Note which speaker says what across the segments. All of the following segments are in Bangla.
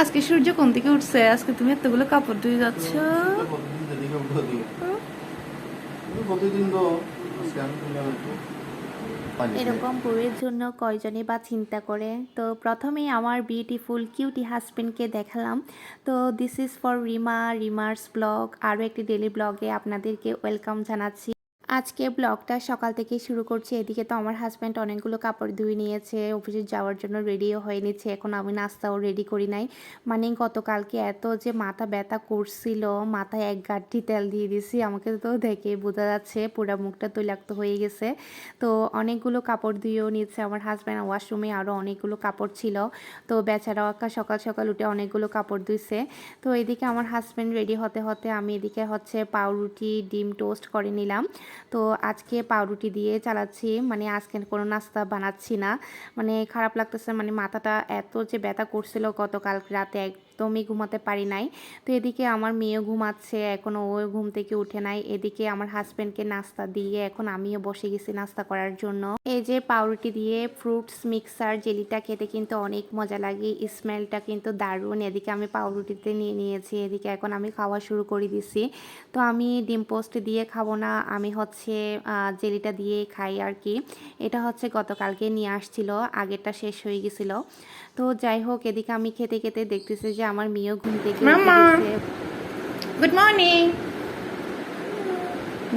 Speaker 1: আজকে সূর্য কোন দিকে উঠছে? আজকে তুমি এতগুলো কাপড় ধুয়ে যাচ্ছ।
Speaker 2: এরকম বউয়ের জন্য কয়জনই বা চিন্তা করে। তো প্রথমেই আমার বিউটিফুল কিউটি হাজবেন্ডকে দেখালাম। তো দিস ইজ ফর রিমার্স ব্লগ, আরও একটি ডেলি ব্লগে আপনাদেরকে ওয়েলকাম জানাচ্ছি। আজকে ব্লগটা সকাল থেকে শুরু করছি। এদিকে তো আমার হাজব্যান্ড অনেকগুলো কাপড় ধুয়ে নিয়েছে, অফিসে যাওয়ার জন্য রেডিও হয়ে নিচ্ছে। এখন আমি নাস্তাও রেডি করি নাই। মানে গতকালকে এত যে মাথা ব্যথা করছিল, মাথায় এক গাঁঠি তেল দিয়ে দিছি। আমাকে তো দেখে বোঝা যাচ্ছে পুরো মুখটা তৈলাক্ত হয়ে গেছে। তো অনেকগুলো কাপড় ধুয়েও নিচ্ছে আমার হাজব্যান্ড। ওয়াশরুমে আরও অনেকগুলো কাপড় ছিল। তো বেচারা সকাল সকাল উঠে অনেকগুলো কাপড় ধুইছে। তো এদিকে আমার হাজব্যান্ড রেডি হতে হতে আমি এদিকে হচ্ছে পাউরুটি ডিম টোস্ট করে নিলাম। তো আজকে পাউরুটি দিয়ে চালাচ্ছি, মানে আজকে কোনো নাস্তা বানাচ্ছি না। মানে খারাপ লাগতেছে, মানে মাথাটা এত যে ব্যথা করছিল গতকাল রাতে, একদমই ঘুমাতে পারি নাই। তো এদিকে আমার মেয়েও ঘুমাচ্ছে, এখনও ও ঘুম থেকে উঠে নাই। এদিকে আমার হাজব্যান্ডকে নাস্তা দিয়ে এখন আমিও বসে গেছি নাস্তা করার জন্য। এই যে পাউরুটি দিয়ে ফ্রুটস মিক্সার জেলিটা খেতে কিন্তু অনেক মজা লাগে, স্মেলটা কিন্তু দারুণ। এদিকে আমি পাউরুটিতে নিয়ে নিয়েছি, এদিকে এখন আমি খাওয়া শুরু করে দিছি। তো আমি ডিম পোস্ট দিয়ে খাবো না, আমি হচ্ছে জেলিটা দিয়ে খাই আর কি। এটা হচ্ছে গতকালকে নিয়ে আসছিল, আগেরটা শেষ হয়ে গেছিলো। তো যাই হোক, এদিকে আমি খেতে খেতে দেখতেছি যে আমার মেয়েও ঘুম থেকে উঠে
Speaker 1: মামা,
Speaker 2: গেছে।
Speaker 1: Good morning.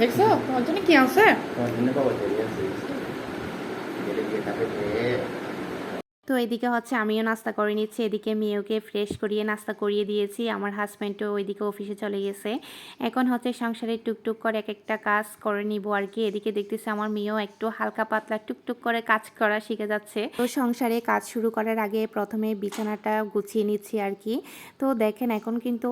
Speaker 1: দেখছো তোমার জন্য কি আছে?
Speaker 2: তো এদিকে হচ্ছে আমিও নাস্তা করে নিচ্ছি, এদিকে মেয়েকে ফ্রেশ করিয়ে নাস্তা করিয়ে দিয়েছি। আমার হাজব্যান্ডও ওইদিকে অফিসে চলে গেছে। এখন হচ্ছে সংসারে টুকটুক করে এক একটা কাজ করে নিব আর কি। এদিকে দেখতেছি আমার মেয়েও একটু হালকা পাতলা টুকটুক করে কাজ করা শিখে যাচ্ছে। তো সংসারে কাজ শুরু করার আগে প্রথমে বিছানাটা গুছিয়ে নিচ্ছি আর কি। তো দেখেন এখন কিন্তু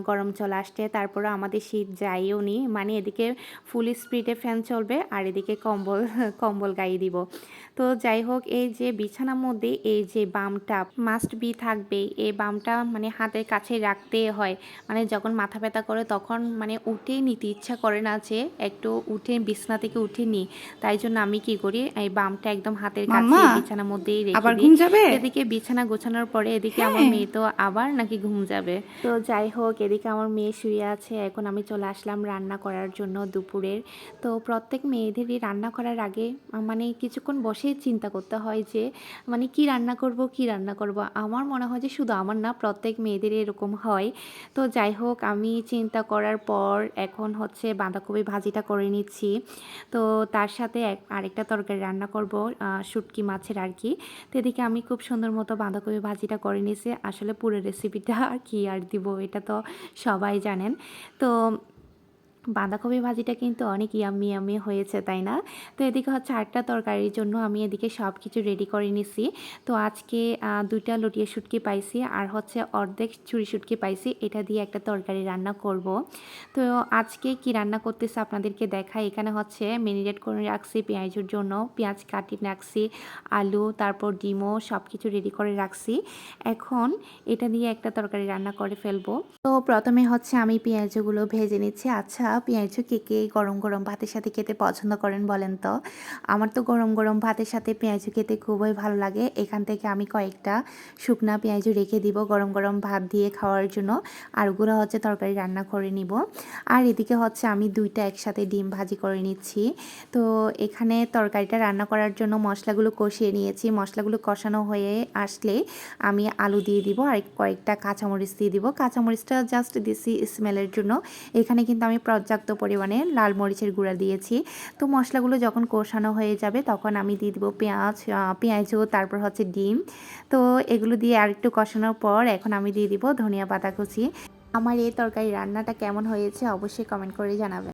Speaker 2: গরম চলে আসছে, তারপরে আমাদের শীত যাইও নি। মানে এদিকে ফুল স্পিডে ফ্যান চলবে আর এদিকে কম্বল কম্বল গায়ে দিব। তো যাই হোক, এই যে বিছানার মধ্যে এই যে বামটা মাস্ট বি থাকবে, এই বামটা মানে হাতের কাছে রাখতে হয়। মানে যখন মাথা ব্যথা করে তখন মানে উঠে নিতে ইচ্ছা করে না যে একটু উঠে বিছানা থেকে উঠে নিই। তাই জন্য আমি কি করি, এই বামটা একদম হাতের কাছে
Speaker 1: মাম্মা,
Speaker 2: বিছানার মধ্যেই রেখে
Speaker 1: আবার
Speaker 2: দিই।
Speaker 1: ঘুম যাবে?
Speaker 2: তো এদিকে বিছানা গোছানোর পরে এদিকে আমার
Speaker 1: হ্যাঁ।
Speaker 2: মেয়ে তো আবার নাকি ঘুম যাবে। তো যাই হোক, এদিকে আমার মেয়ে শুয়ে আছে, এখন আমি চলে আসলাম রান্না করার জন্য দুপুরের। তো প্রত্যেক মেয়েদেরই রান্না করার আগে মানে কিছুক্ষণ বসে চিন্তা করতে হয় যে মানে কি রান্না করব কি রান্না করব। আমার মনে হয় যে শুধু আমার না, প্রত্যেক মেয়েদের এরকম হয়। তো যাই হোক, আমি চিন্তা করার পর এখন হচ্ছে বাঁধাকপি ভাজিটা করে নিচ্ছি। তো তার সাথে আরেকটা তরকারি রান্না করব, শুটকি মাছের আর কি। তো এদিকে আমি খুব সুন্দর মতো বাঁধাকপি ভাজিটা করে নিয়েছি। আসলে পুরো রেসিপিটা কি আর দিব, এটা তো সবাই জানেন। তো বাঁধাকপি ভাজিটা কিন্তু অনেক ইয়াম্মি ইয়াম্মি হয়েছে, তাই না? তো এদিকে হচ্ছে আরেকটা তরকারির জন্য আমি এদিকে সব কিছু রেডি করে নিছি। তো আজকে 2টা লটিয়া শুটকি পাইছি আর হচ্ছে অর্ধেক চুরি শুটকি পাইছি, এটা দিয়ে একটা তরকারি রান্না করব। তো আজকে কি রান্না করতেছে আপনাদেরকে দেখাই। এখানে হচ্ছে মেরিনেট করে রাখছি পেঁয়াজের জন্য, পেঁয়াজ কাটি রাখছি, আলু, তারপর ডিমও সব কিছু রেডি করে রাখছি। এখন এটা দিয়ে একটা তরকারি রান্না করে ফেলবো। তো প্রথমে হচ্ছে আমি পেঁয়াজগুলো ভেজে নিচ্ছি। আচ্ছা, পেঁয়াজ কে কে গরম গরম ভাতের সাথে খেতে পছন্দ করেন বলেন তো? আমার তো গরম গরম ভাতের সাথে পেঁয়াজ খেতে খুবই ভালো লাগে। এখান থেকে আমি কয়েকটা শুকনা পেঁয়াজ রেখে দিব গরম গরম ভাত দিয়ে খাওয়ার জন্য। আর ওগুলো হচ্ছে তরকারি রান্না করে নিব। আর এদিকে হচ্ছে আমি 2টা একসাথে ডিম ভাজি করে নিচ্ছি। তো এখানে তরকারিটা রান্না করার জন্য মশলাগুলো কষিয়ে নিয়েছি। মশলাগুলো কষানো হয়ে আসলে আমি আলু দিয়ে দিব আর কয়েকটা কাঁচামরিচ দিয়ে দিব। কাঁচামরিচটা জাস্ট দিছি স্মেলের জন্য। এখানে কিন্তু আমি পর্যাপ্ত পরিমাণে লাল মরিচের গুঁড়া দিয়েছি। তো মশলাগুলো যখন কষানো হয়ে যাবে তখন আমি দিয়ে দিব পেঁয়াজও, তারপর হচ্ছে ডিম। তো এগুলো দিয়ে আরেকটু কষানোর পর এখন আমি দিয়ে দিব ধনিয়া পাতা কুচি। আমার এই তরকারি রান্নাটা কেমন হয়েছে অবশ্যই কমেন্ট করে জানাবেন।